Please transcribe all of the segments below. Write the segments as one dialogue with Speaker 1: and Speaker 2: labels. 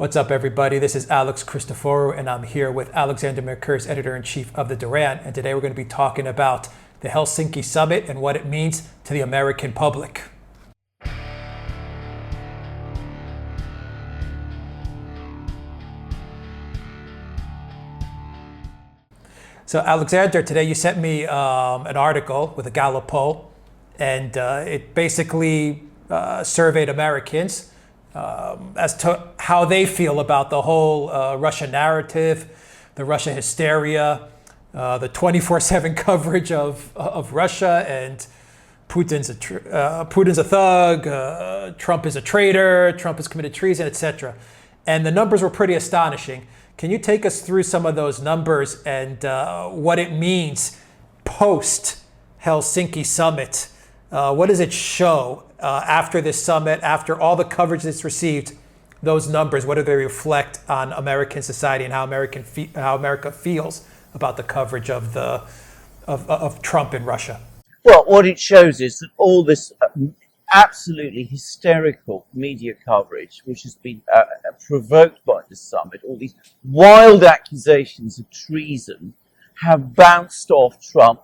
Speaker 1: What's up, everybody? This is Alex Christoforou, and I'm here with Alexander Mercouris, editor-in-chief of the Duran. And today we're going to be talking about the Helsinki summit and what it means to the American public. So, Alexander, today you sent me an article with a Gallup poll, and it basically surveyed Americans as to how they feel about the whole Russia narrative, the Russia hysteria, the 24/7 coverage of Russia, and Putin's a thug, Trump is a traitor, Trump has committed treason, etc. And the numbers were pretty astonishing. Can you take us through some of those numbers and what it means post Helsinki summit? What does it show after this summit, after all the coverage it's received? Those numbers, what do they reflect on American society and how America feels about the coverage of Trump in Russia?
Speaker 2: Well, what it shows is that all this absolutely hysterical media coverage, which has been provoked by the summit, all these wild accusations of treason, have bounced off Trump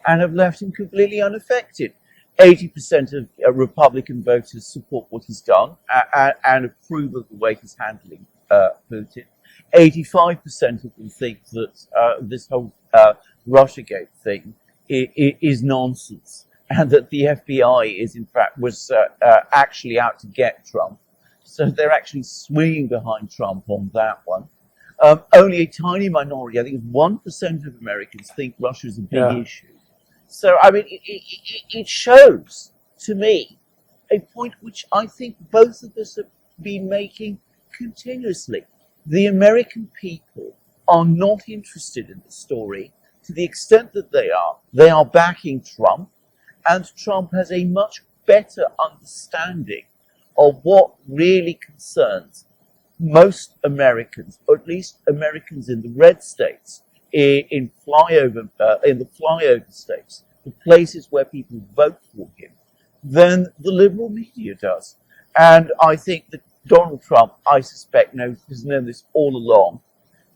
Speaker 2: and have left him completely unaffected. 80% of Republican voters support what he's done and approve of the way he's handling Putin. 85% of them think that this whole Russiagate thing is nonsense, and that the FBI was actually out to get Trump. So they're actually swinging behind Trump on that one. Only a tiny minority, I think 1% of Americans, think Russia is a big issue. So, I mean, it shows to me a point which I think both of us have been making continuously. The American people are not interested in the story to the extent that they are backing Trump, and Trump has a much better understanding of what really concerns most Americans, or at least Americans in the red states, in the flyover states, the places where people vote for him, than the liberal media does. And I think that Donald Trump, I suspect, has known this all along.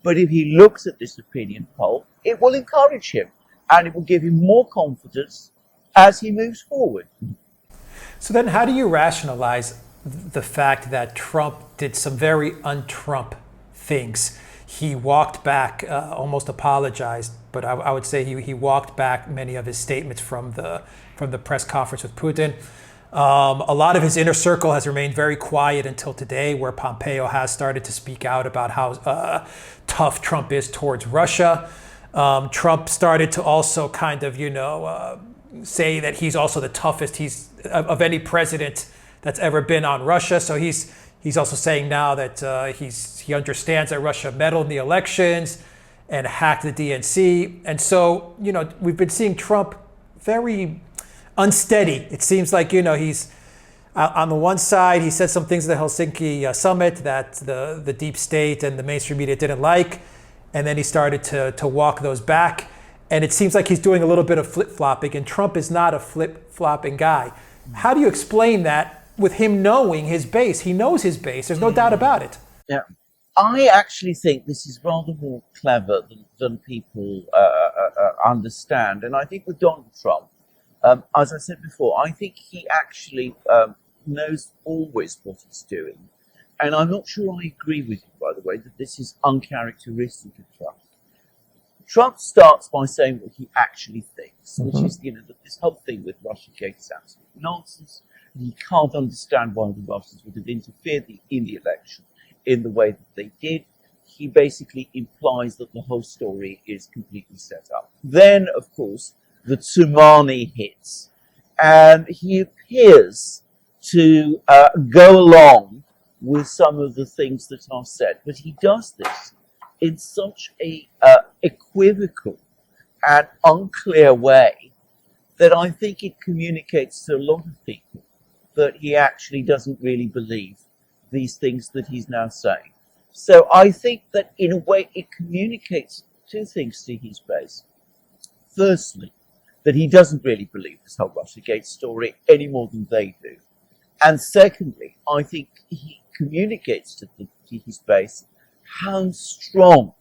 Speaker 2: But if he looks at this opinion poll, it will encourage him, and it will give him more confidence as he moves forward.
Speaker 1: So then how do you rationalize the fact that Trump did some very un-Trump things? He walked back, almost apologized, but I would say he walked back many of his statements from the press conference with Putin. A lot of his inner circle has remained very quiet until today, where Pompeo has started to speak out about how tough Trump is towards Russia. Trump started to also kind of, say that he's also the toughest of any president that's ever been on Russia. So he's also saying now that he understands that Russia meddled in the elections and hacked the DNC. And so, we've been seeing Trump very unsteady. It seems like, he's on the one side, he said some things at the Helsinki summit that the deep state and the mainstream media didn't like. And then he started to walk those back. And it seems like he's doing a little bit of flip-flopping, and Trump is not a flip-flopping guy. How do you explain that with him knowing his base? He knows his base. There's no doubt about it.
Speaker 2: Yeah. I actually think this is rather more clever than people understand. And I think with Donald Trump, as I said before, I think he actually knows always what he's doing. And I'm not sure I agree with you, by the way, that this is uncharacteristic of Trump. Trump starts by saying what he actually thinks, which is, that this whole thing with Russiagate is absolutely nonsense. He can't understand why the Russians would have interfered in the election in the way that they did. He basically implies that the whole story is completely set up. Then, of course, the tsunami hits, and he appears to go along with some of the things that are said, but he does this in such a equivocal and unclear way that I think it communicates to a lot of people that he actually doesn't really believe these things that he's now saying. So I think that in a way it communicates two things to his base. Firstly, that he doesn't really believe this whole Russiagate story any more than they do. And secondly, I think he communicates to his base how strong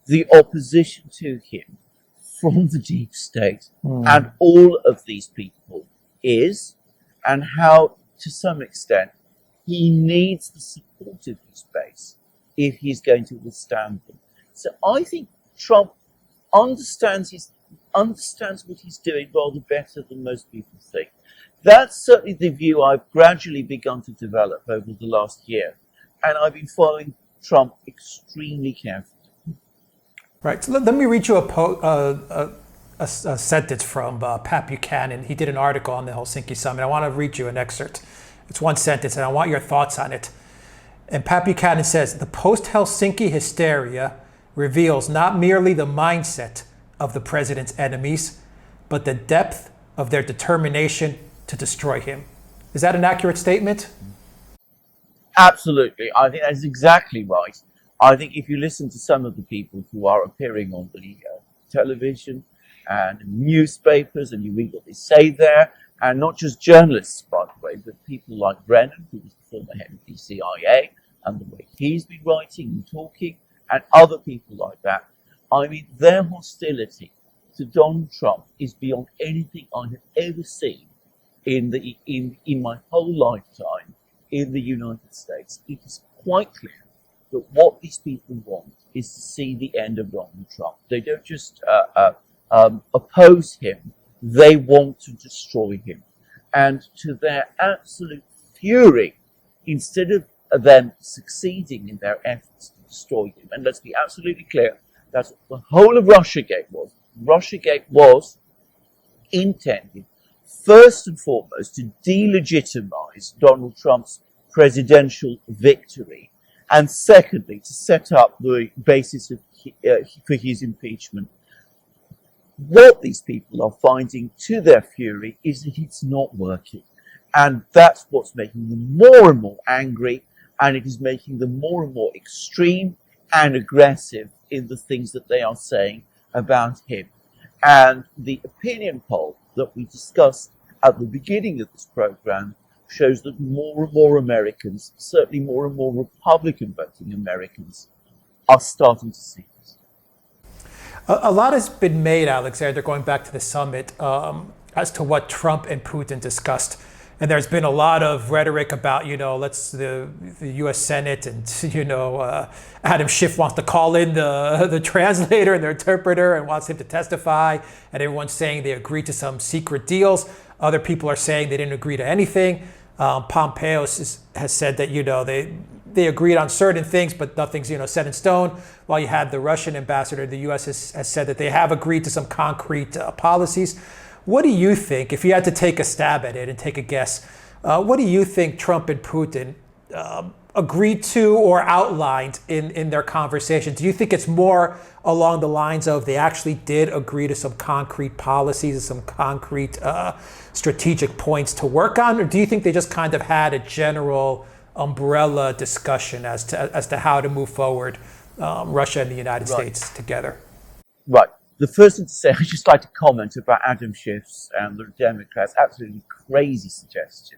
Speaker 2: the opposition to him from the deep state and all of these people is, and how, to some extent, he needs the support of his base if he's going to withstand them. So I think Trump understands what he's doing rather better than most people think. That's certainly the view I've gradually begun to develop over the last year, and I've been following Trump extremely carefully.
Speaker 1: Right. So let me read you a sentence from Pat Buchanan. He did an article on the Helsinki summit. I want to read you an excerpt. It's one sentence, and I want your thoughts on it. And Pat Buchanan says, the post-Helsinki hysteria reveals not merely the mindset of the president's enemies, but the depth of their determination to destroy him. Is that an accurate statement?
Speaker 2: Absolutely. I think that's exactly right. I think if you listen to some of the people who are appearing on the television and newspapers, and you read what they say there, and not just journalists, by the way, but people like Brennan, who was the former head of the CIA, and the way he's been writing and talking, and other people like that, I mean, their hostility to Donald Trump is beyond anything I have ever seen in my whole lifetime in the United States. It is quite clear that what these people want is to see the end of Donald Trump. They don't just oppose him, they want to destroy him. And to their absolute fury, instead of them succeeding in their efforts to destroy him, and let's be absolutely clear, that's what the whole of Russiagate was. Russiagate was intended, first and foremost, to delegitimize Donald Trump's presidential victory, and secondly, to set up the basis for his impeachment. What these people are finding, to their fury, is that it's not working. And that's what's making them more and more angry, and it is making them more and more extreme and aggressive in the things that they are saying about him. And the opinion poll that we discussed at the beginning of this program shows that more and more Americans, certainly more and more Republican voting Americans, are starting to see this.
Speaker 1: A lot has been made, Alexander, going back to the summit, as to what Trump and Putin discussed. And there's been a lot of rhetoric about, the U.S. Senate and, Adam Schiff wants to call in the translator and the interpreter and wants him to testify. And everyone's saying they agreed to some secret deals. Other people are saying they didn't agree to anything. Pompeo has said that, they agreed on certain things, but nothing's, set in stone. While you had the Russian ambassador, the U.S. has said that they have agreed to some concrete policies. What do you think, if you had to take a stab at it and take a guess, what do you think Trump and Putin agreed to or outlined in their conversation? Do you think it's more along the lines of they actually did agree to some concrete policies and some concrete strategic points to work on? Or do you think they just kind of had a general umbrella discussion as to how to move forward, Russia and the United States together?
Speaker 2: Right. The first thing to say, I'd just like to comment about Adam Schiff's and the Democrats' absolutely crazy suggestion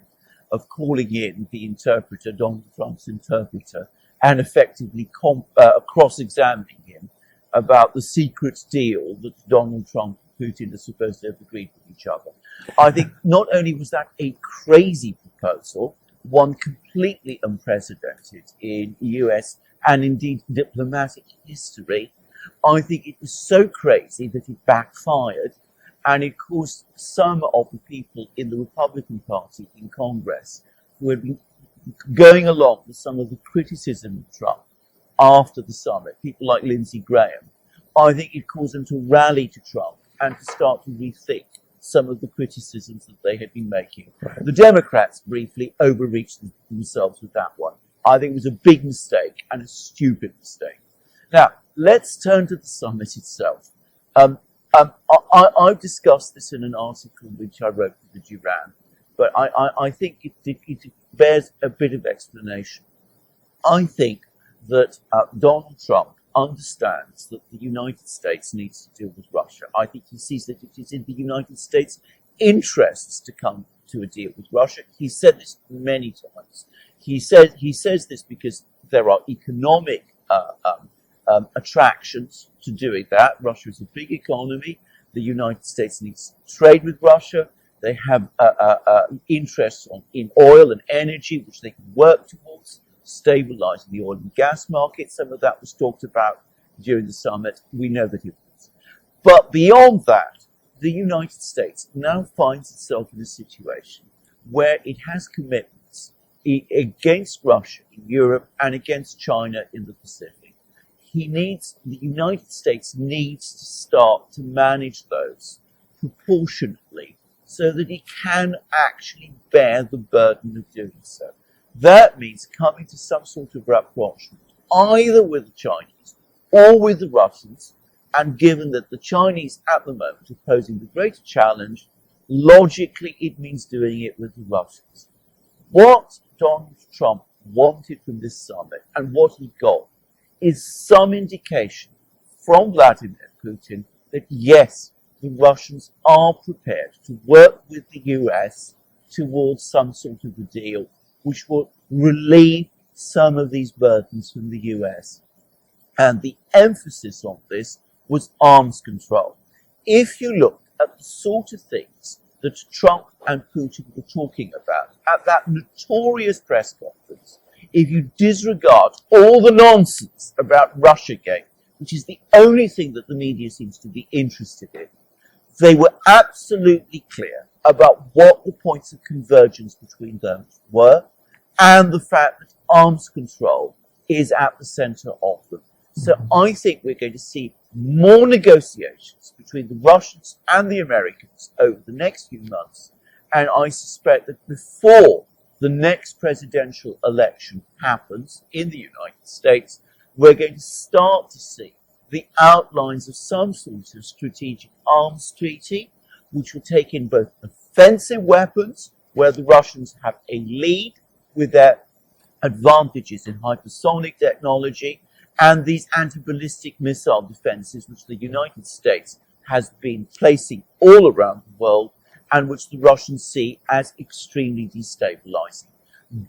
Speaker 2: of calling in the interpreter, Donald Trump's interpreter, and effectively cross-examining him about the secret deal that Donald Trump and Putin are supposed to have agreed with each other. I think not only was that a crazy proposal, one completely unprecedented in US and indeed diplomatic history, I think it was so crazy that it backfired, and it caused some of the people in the Republican Party in Congress who had been going along with some of the criticism of Trump after the summit, people like Lindsey Graham, I think it caused them to rally to Trump and to start to rethink some of the criticisms that they had been making. The Democrats briefly overreached themselves with that one. I think it was a big mistake and a stupid mistake. Now, let's turn to the summit itself. I've discussed this in an article which I wrote for the Duran, but I think it bears a bit of explanation. I think that Donald Trump understands that the United States needs to deal with Russia. I think he sees that it is in the United States' interests to come to a deal with Russia. He said this many times. He says this because there are economic attractions to doing that. Russia is a big economy. The United States needs to trade with Russia. They have interests in oil and energy, which they can work towards, stabilizing the oil and gas market. Some of that was talked about during the summit. We know that it was. But beyond that, the United States now finds itself in a situation where it has commitments against Russia in Europe and against China in the Pacific. The United States needs to start to manage those proportionately so that it can actually bear the burden of doing so. That means coming to some sort of rapprochement, either with the Chinese or with the Russians, and given that the Chinese at the moment are posing the greater challenge, logically it means doing it with the Russians. What Donald Trump wanted from this summit and what he got is some indication from Vladimir Putin that yes, the Russians are prepared to work with the US towards some sort of a deal which will relieve some of these burdens from the US. And the emphasis on this was arms control. If you look at the sort of things that Trump and Putin were talking about at that notorious press conference, if you disregard all the nonsense about Russiagate, which is the only thing that the media seems to be interested in, they were absolutely clear about what the points of convergence between them were and the fact that arms control is at the center of them. So I think we're going to see more negotiations between the Russians and the Americans over the next few months. And I suspect that before the next presidential election happens in the United States, we're going to start to see the outlines of some sort of strategic arms treaty, which will take in both offensive weapons, where the Russians have a lead with their advantages in hypersonic technology, and these anti-ballistic missile defenses, which the United States has been placing all around the world, and which the Russians see as extremely destabilizing.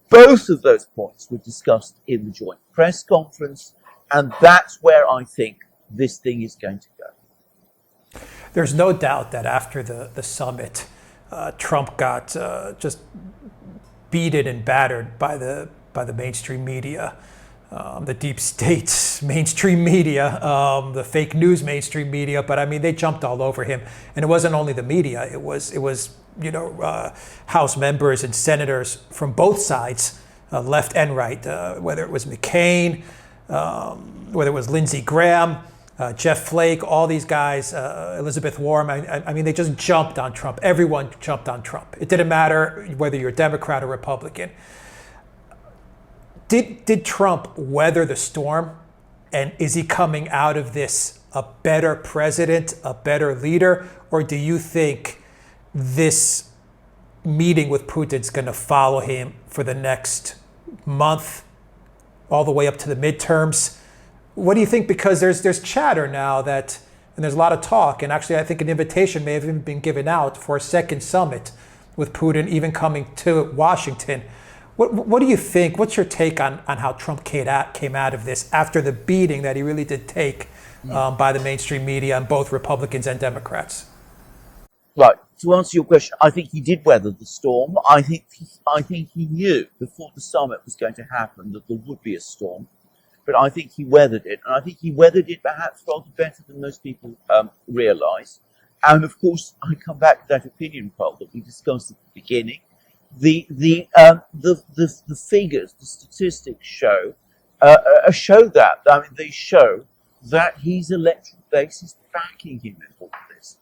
Speaker 2: Both of those points were discussed in the joint press conference, and that's where I think this thing is going to go.
Speaker 1: There's no doubt that after the summit, Trump got just beaten and battered by the mainstream media, the deep state's mainstream media, the fake news mainstream media. But I mean, they jumped all over him, and it wasn't only the media. It was House members and senators from both sides, left and right, whether it was McCain, whether it was Lindsey Graham, Jeff Flake, all these guys, Elizabeth Warren. I mean, they just jumped on Trump. Everyone jumped on Trump. It didn't matter whether you're Democrat or Republican. Did Trump weather the storm? And is he coming out of this a better president, a better leader? Or do you think this meeting with Putin's going to follow him for the next month, all the way up to the midterms? What do you think? Because there's chatter now that, and there's a lot of talk, and actually I think an invitation may have even been given out for a second summit with Putin even coming to Washington. What do you think? What's your take on how Trump came out of this after the beating that he really did take by the mainstream media and both Republicans and Democrats?
Speaker 2: Right. To answer your question, I think he did weather the storm. I think he knew before the summit was going to happen that there would be a storm. But I think he weathered it, and I think he weathered it perhaps rather better than most people realise. And of course, I come back to that opinion poll that we discussed at the beginning. The figures, the statistics show that. I mean, they show that his electoral base is backing him in all of this,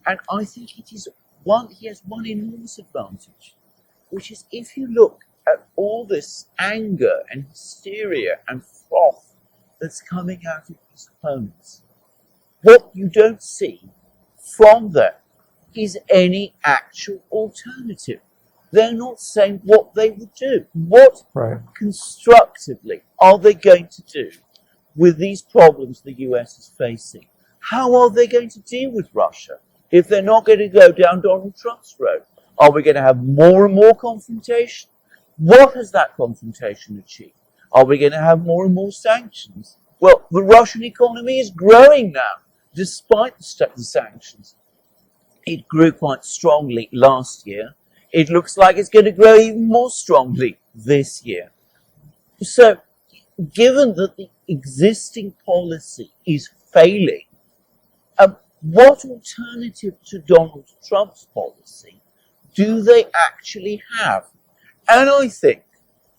Speaker 2: and I think he has one enormous advantage, which is if you look at all this anger and hysteria and froth that's coming out of his opponents, what you don't see from them is any actual alternative. They're not saying what they would do. What constructively are they going to do with these problems the US is facing? How are they going to deal with Russia if they're not going to go down Donald Trump's road? Are we going to have more and more confrontation? What has that confrontation achieved? Are we going to have more and more sanctions? Well, the Russian economy is growing now, despite the sanctions. It grew quite strongly last year. It looks like it's going to grow even more strongly this year. So, given that the existing policy is failing, what alternative to Donald Trump's policy do they actually have? And I think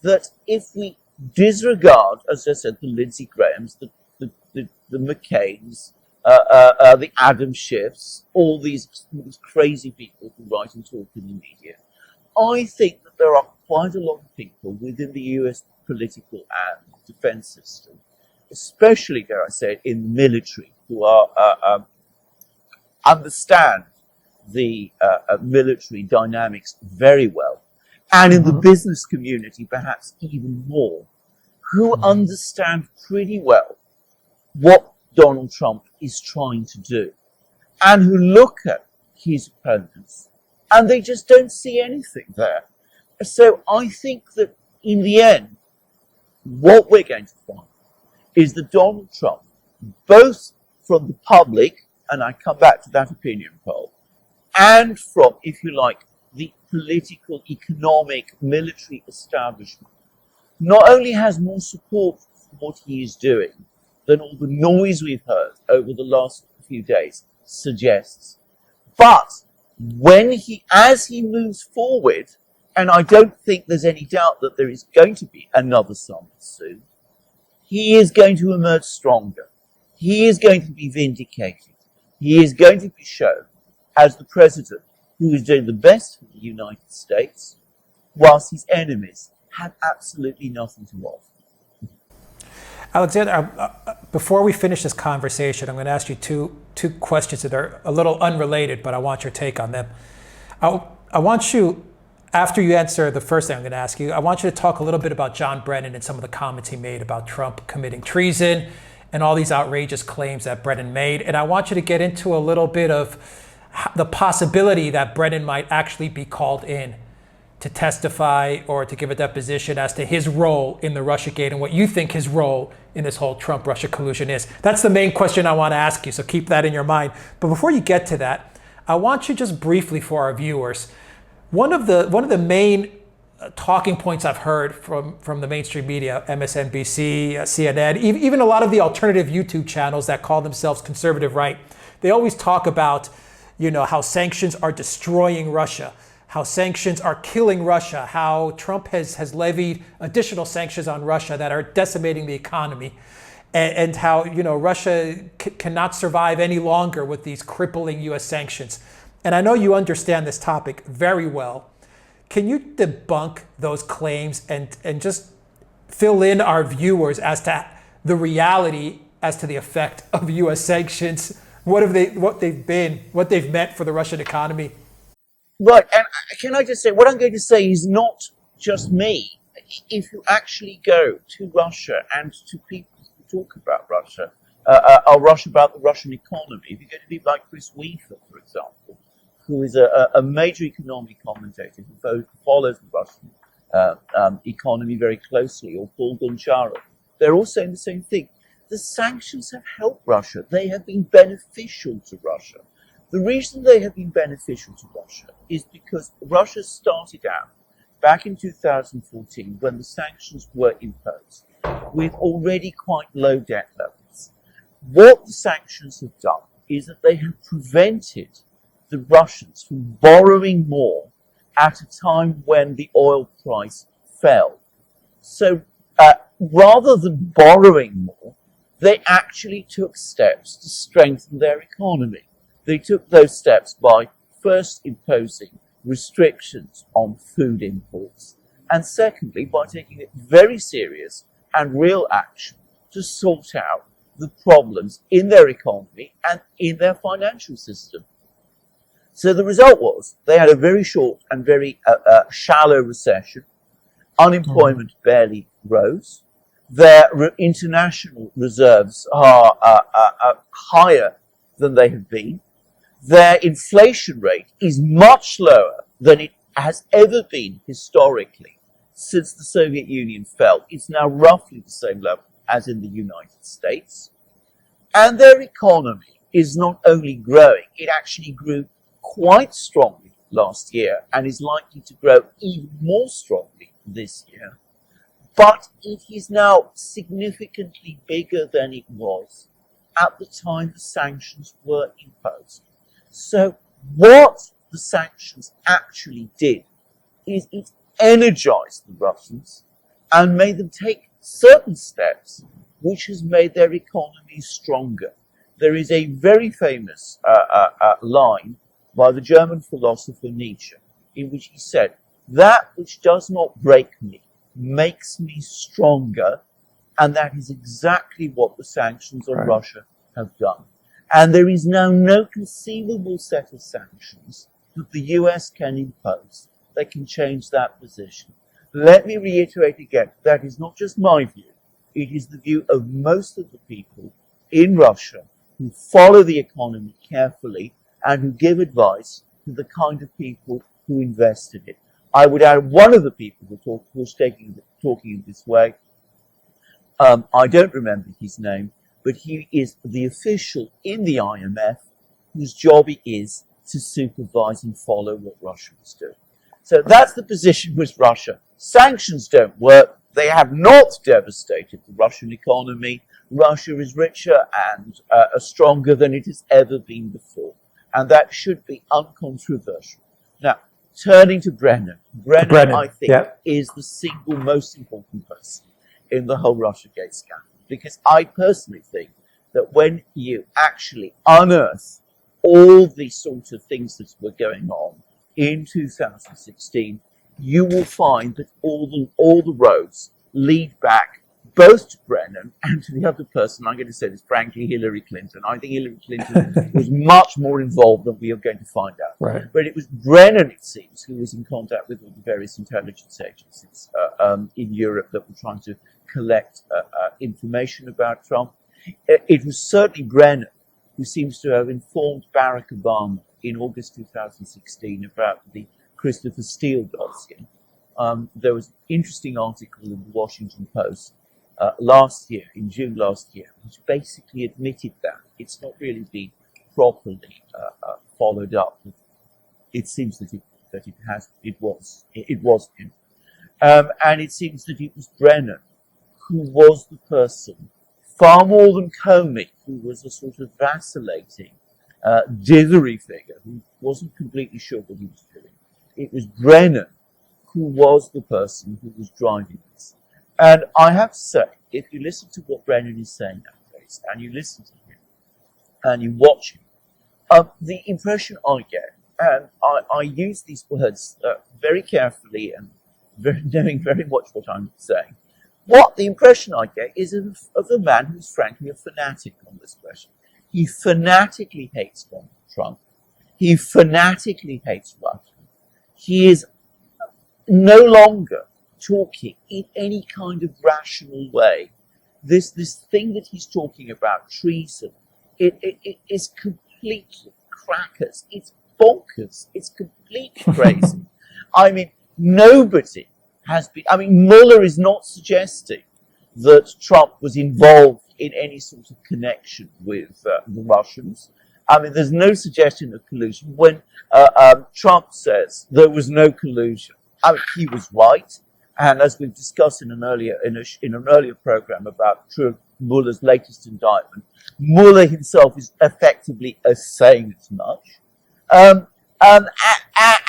Speaker 2: that if we disregard, as I said, the Lindsey Grahams, the McCains, the Adam Schiffs, all these crazy people who write and talk in the media, I think that there are quite a lot of people within the US political and defense system, especially, dare I say it, in the military, who are understand the military dynamics very well, and in the business community perhaps even more, who understand pretty well what Donald Trump is trying to do, and who look at his opponents and they just don't see anything there. So I think that in the end, what we're going to find is that Donald Trump, both from the public, and I come back to that opinion poll, and from, if you like, the political, economic, military establishment, not only has more support for what he is doing than all the noise we've heard over the last few days suggests, but as he moves forward, and I don't think there's any doubt that there is going to be another summit soon, he is going to emerge stronger. He is going to be vindicated. He is going to be shown as the president who is doing the best for the United States, whilst his enemies have absolutely nothing to offer.
Speaker 1: Alexander, before we finish this conversation, I'm going to ask you two questions that are a little unrelated, but I want your take on them. I want you, after you answer the first thing I'm going to ask you, I want you to talk a little bit about John Brennan and some of the comments he made about Trump committing treason and all these outrageous claims that Brennan made. And I want you to get into a little bit of the possibility that Brennan might actually be called in to testify or to give a deposition as to his role in the Russiagate and what you think his role in this whole Trump-Russia collusion is. That's the main question I want to ask you, so keep that in your mind. But before you get to that, I want you just briefly for our viewers, one of the main talking points I've heard from the mainstream media, MSNBC, CNN, even a lot of the alternative YouTube channels that call themselves conservative right, they always talk about, how sanctions are destroying Russia, how sanctions are killing Russia, how Trump has levied additional sanctions on Russia that are decimating the economy, and how Russia cannot survive any longer with these crippling U.S. sanctions. And I know you understand this topic very well. Can you debunk those claims and just fill in our viewers as to the reality as to the effect of U.S. sanctions? What they've meant for the Russian economy?
Speaker 2: Right, and can I just say, what I'm going to say is not just me. If you actually go to Russia and to people who talk about Russia, about the Russian economy, if you go to people like Chris Weaver, for example, who is a major economic commentator who follows the Russian economy very closely, or Paul Goncharov, they're all saying the same thing. The sanctions have helped Russia. They have been beneficial to Russia. The reason they have been beneficial to Russia is because Russia started out back in 2014 when the sanctions were imposed with already quite low debt levels. What the sanctions have done is that they have prevented the Russians from borrowing more at a time when the oil price fell. So rather than borrowing more, they actually took steps to strengthen their economy. They took those steps by first imposing restrictions on food imports, and secondly, by taking it very serious and real action to sort out the problems in their economy and in their financial system. So the result was they had a very short and very shallow recession. Unemployment barely rose. Their international reserves are higher than they have been. Their inflation rate is much lower than it has ever been historically since the Soviet Union fell. It's now roughly the same level as in the United States. And their economy is not only growing, it actually grew quite strongly last year and is likely to grow even more strongly this year. But it is now significantly bigger than it was at the time the sanctions were imposed. So what the sanctions actually did is it energized the Russians and made them take certain steps which has made their economy stronger. There is a very famous line by the German philosopher Nietzsche in which he said, "That which does not break me makes me stronger," and that is exactly what the sanctions on Russia have done. And there is now no conceivable set of sanctions that the US can impose that can change that position. Let me reiterate again, that is not just my view, it is the view of most of the people in Russia who follow the economy carefully and who give advice to the kind of people who invest in it. I would add one of the people who was talking in this way. I don't remember his name, but he is the official in the IMF whose job it is to supervise and follow what Russia is doing. So that's the position with Russia. Sanctions don't work. They have not devastated the Russian economy. Russia is richer and stronger than it has ever been before. And that should be uncontroversial. Now, turning to Brennan. Brennan, I think, is the single most important person in the whole Russiagate scandal. Because I personally think that when you actually unearth all the sort of things that were going on in 2016, you will find that all the roads lead back both to Brennan and to the other person, I'm going to say this frankly, Hillary Clinton. I think Hillary Clinton was much more involved than we are going to find out.
Speaker 1: Right.
Speaker 2: But it was Brennan, it seems, who was in contact with all the various intelligence agencies in Europe that were trying to collect information about Trump. It was certainly Brennan who seems to have informed Barack Obama in August 2016 about the Christopher Steele dossier. There was an interesting article in the Washington Post last year, in June last year, which basically admitted that it's not really been properly followed up. It seems that it was him, and it seems that it was Brennan who was the person, far more than Comey, who was a sort of vacillating, dithery figure who wasn't completely sure what he was doing. It was Brennan who was the person who was driving this. And I have to say, if you listen to what Brennan is saying nowadays, and you listen to him, and you watch him, the impression I get, and I use these words very carefully and knowing very much what I'm saying, what the impression I get is of a man who's frankly a fanatic on this question. He fanatically hates Donald Trump. He fanatically hates Russia. He is no longer talking in any kind of rational way. This thing that he's talking about, treason, it is completely crackers. It's bonkers. It's completely crazy. I mean, nobody has been, Mueller is not suggesting that Trump was involved in any sort of connection with the Russians. There's no suggestion of collusion. When Trump says there was no collusion, he was right. And as we've discussed in an earlier program about Mueller's latest indictment, Mueller himself is effectively saying as much.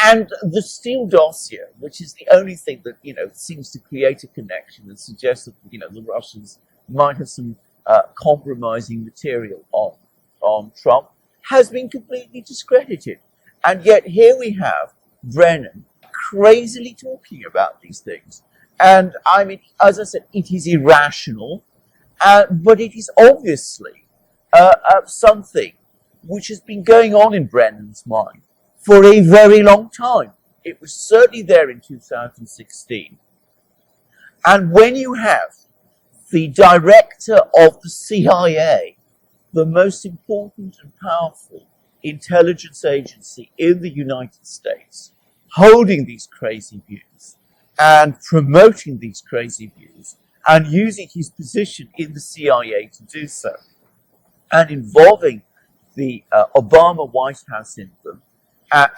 Speaker 2: And the Steele dossier, which is the only thing that seems to create a connection and suggests that the Russians might have some compromising material on Trump, has been completely discredited. And yet here we have Brennan crazily talking about these things. And as I said, it is irrational, but it is obviously something which has been going on in Brennan's mind for a very long time. It was certainly there in 2016. And when you have the director of the CIA, the most important and powerful intelligence agency in the United States, holding these crazy views and promoting these crazy views and using his position in the CIA to do so, and involving the Obama White House in them,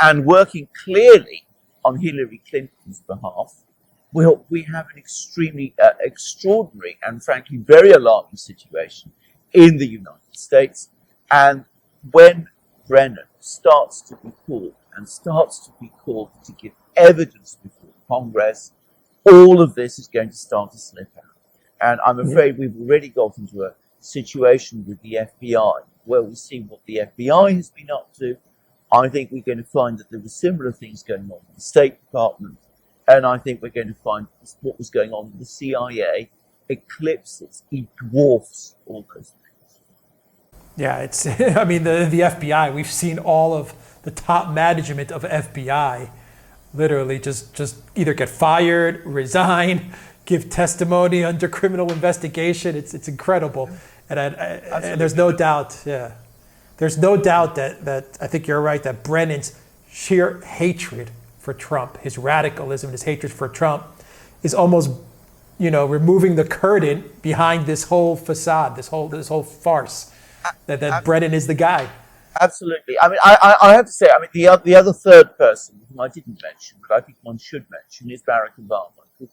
Speaker 2: and working clearly on Hillary Clinton's behalf, well, we have an extremely extraordinary and frankly very alarming situation in the United States. And when Brennan starts to be called to give evidence before Congress, all of this is going to start to slip out. And I'm afraid we've already got into a situation with the FBI where we see what the FBI has been up to. I think we're going to find that there were similar things going on in the State Department. And I think we're going to find what was going on in the CIA eclipses, it dwarfs all those things.
Speaker 1: Yeah, it's, I mean, the FBI, we've seen all of the top management of FBI literally just either get fired, resign, give testimony under criminal investigation. It's incredible. And there's no doubt, there's no doubt that I think you're right, that Brennan's sheer hatred for Trump, his radicalism, his hatred for Trump is almost, removing the curtain behind this whole facade, this whole farce, that Brennan is the guy.
Speaker 2: Absolutely. I mean, I have to say, I mean, the other third person whom I didn't mention, but I think one should mention, is Barack Obama, who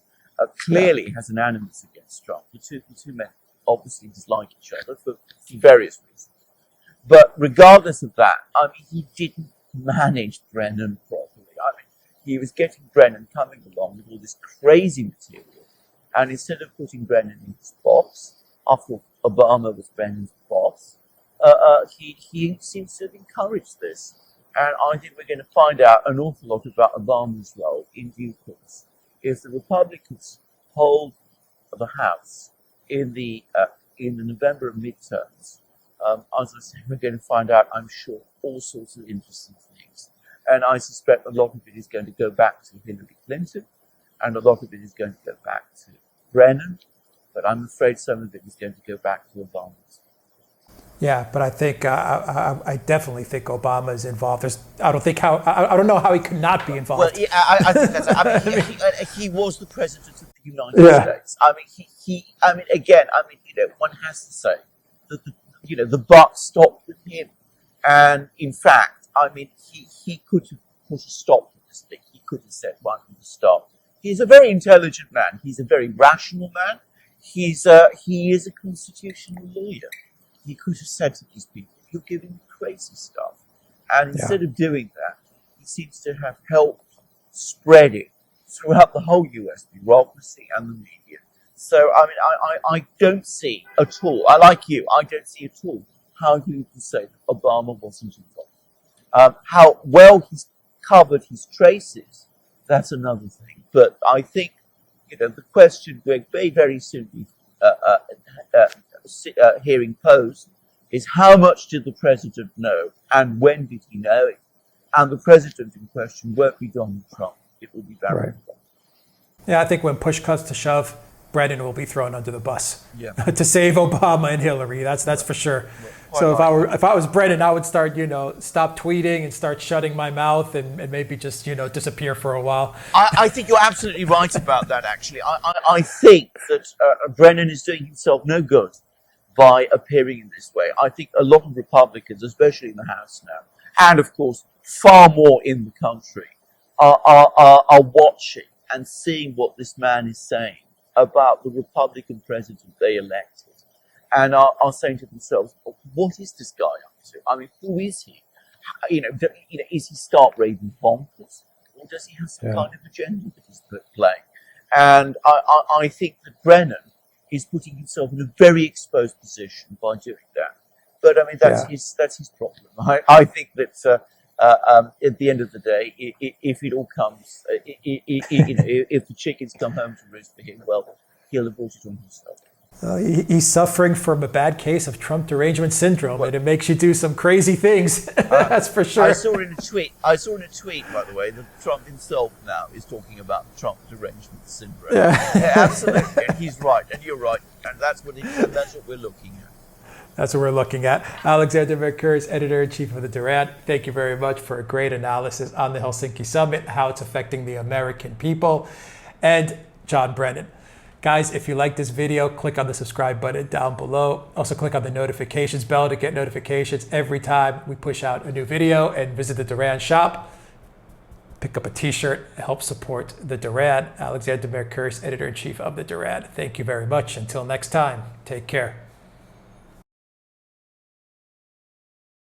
Speaker 2: clearly has an animus against Trump. The two men obviously dislike each other for various reasons. But regardless of that, I mean, he didn't manage Brennan properly. I mean, he was getting Brennan coming along with all this crazy material, and instead of putting Brennan in his box, after Obama was Brennan's boss, he seems to have encouraged this. And I think we're going to find out an awful lot about Obama's role in due course. If the Republicans hold the House in the November midterms, as I say, we're going to find out, I'm sure, all sorts of interesting things. And I suspect a lot of it is going to go back to Hillary Clinton, and a lot of it is going to go back to Brennan, but I'm afraid some of it is going to go back to Obama.
Speaker 1: Yeah, but I think I definitely think Obama is involved. I don't know how he could not be involved.
Speaker 2: Well, yeah, I think that's. I mean, he was the president of the United States. I mean, again, one has to say that the buck stopped with him, and in fact, I mean, he could have put a stop to this thing. He could have said right from the start. He's a very intelligent man. He's a very rational man. He is a constitutional lawyer. He could have said to these people, "You're giving crazy stuff," and instead of doing that, he seems to have helped spread it throughout the whole U.S. bureaucracy and the media. So, I mean, I don't see at all. I like you. I don't see at all how you can say that Obama wasn't involved. How well he's covered his traces, that's another thing. But I think, the question will very soon be hearing posed is how much did the president know and when did he know it? And the president in question won't be Donald Trump. It will be Barack Obama.
Speaker 1: Yeah, I think when push comes to shove, Brennan will be thrown under the bus to save Obama and Hillary. That's for sure. So if I was Brennan, I would start stop tweeting and start shutting my mouth and maybe just disappear for a while.
Speaker 2: I think you're absolutely right about that. Actually, I think that Brennan is doing himself no good by appearing in this way. I think a lot of Republicans, especially in the House now, and of course far more in the country, are watching and seeing what this man is saying about the Republican president they elected, and are saying to themselves, what is this guy up to? I mean, who is he? Is he stark raving bonkers? Or does he have some kind of agenda that he's playing? And I think that Brennan is putting himself in a very exposed position by doing that. But I mean, that's his problem. I think that at the end of the day, if it all comes, if the chickens come home to roost for him, well, he'll have brought it on himself.
Speaker 1: He's suffering from a bad case of Trump derangement syndrome, and it makes you do some crazy things. That's for sure.
Speaker 2: I saw in a tweet, by the way, that Trump himself now is talking about the Trump derangement syndrome. Yeah, absolutely. And he's right, and you're right, and that's what we're looking at.
Speaker 1: That's what we're looking at. Alexander Mercouris, editor-in-chief of the Duran. Thank you very much for a great analysis on the Helsinki Summit, how it's affecting the American people. And John Brennan. Guys, if you like this video, click on the subscribe button down below. Also click on the notifications bell to get notifications every time we push out a new video, and visit the Duran shop. Pick up a t-shirt, help support the Duran. Alexander Mercouris, editor-in-chief of the Duran. Thank you very much. Until next time, take care.